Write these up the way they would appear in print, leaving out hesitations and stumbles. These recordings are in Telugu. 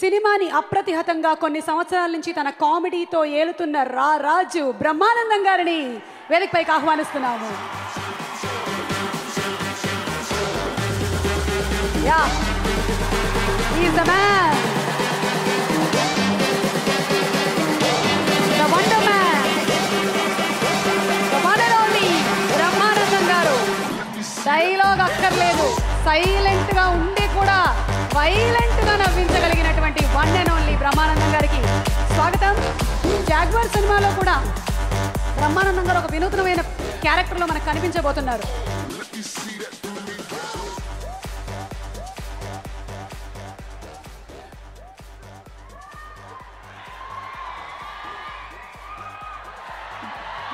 సినిమాని అప్రతిహతంగా కొన్ని సంవత్సరాల నుంచి తన కామెడీతో ఏలుతున్న రాజు బ్రహ్మానందం గారిని వేదికపైకి ఆహ్వానిస్తున్నాము. Yeah, he is the man, the wonder man, the one and only Brahmanandam garu. Dialogue అక్కర్లేదు, సైలెంట్ గా ఉండి కూడా వైలెంట్ గా నవ్వించగలిగినటువంటి వన్ అండ్ ఓన్లీ బ్రహ్మానందం గారికి స్వాగతం. జాగ్వార్ సినిమాలో కూడా బ్రహ్మానందం గారు ఒక వినూత్నమైన క్యారెక్టర్ లో మనకు కనిపించబోతున్నారు.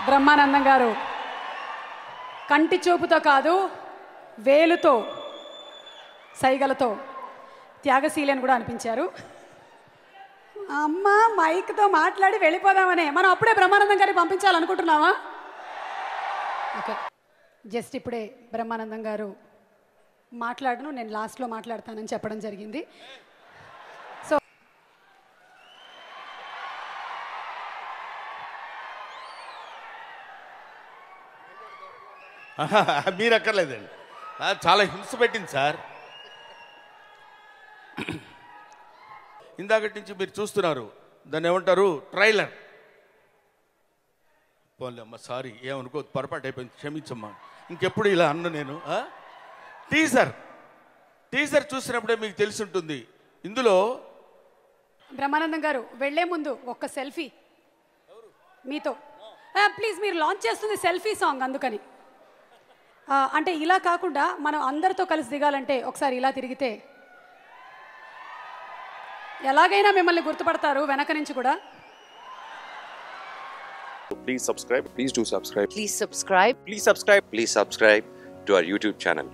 బ్రహ్మానందం గారు కంటి చూపుతో కాదు, వేలుతో, సైగలతో త్యాగశీలి అని కూడా అనిపించారు. అమ్మ మైక్తో మాట్లాడి వెళ్ళిపోదామనే మనం అప్పుడే బ్రహ్మానందం గారికి పంపించాలనుకుంటున్నావా? ఓకే, జస్ట్ ఇప్పుడే బ్రహ్మానందం గారు మాట్లాడను, నేను లాస్ట్లో మాట్లాడతానని చెప్పడం జరిగింది. సో మీరు అక్కర్లేదండి, చాలా హింస పెట్టింది సార్. ఇందాకటి నుంచి మీరు చూస్తున్నారు, దాన్ని ఏమంటారు, ట్రైలర్. పోన్లే అమ్మ, సారీ, ఏమనుకో, పొరపాటు అయిపోయింది, క్షమించమ్మా. ఇంకెప్పుడు ఇలా అన్న నేను. టీజర్ చూసినప్పుడే మీకు తెలిసి ఉంటుంది. ఇందులో బ్రహ్మానందం గారు వెళ్లే ముందు ఒక్క సెల్ఫీ మీతో ప్లీజ్. మీరు లాంచ్ చేస్తుంది సెల్ఫీ సాంగ్, అందుకని అంటే ఇలా కాకుండా మనం అందరితో కలిసి దిగాలంటే ఒకసారి ఇలా తిరిగితే ఎలాగైనా మిమ్మల్ని గుర్తుపడతారు వెనక నుంచి కూడా. Please subscribe. Please do subscribe. Please subscribe. Please subscribe. Please subscribe to our YouTube channel.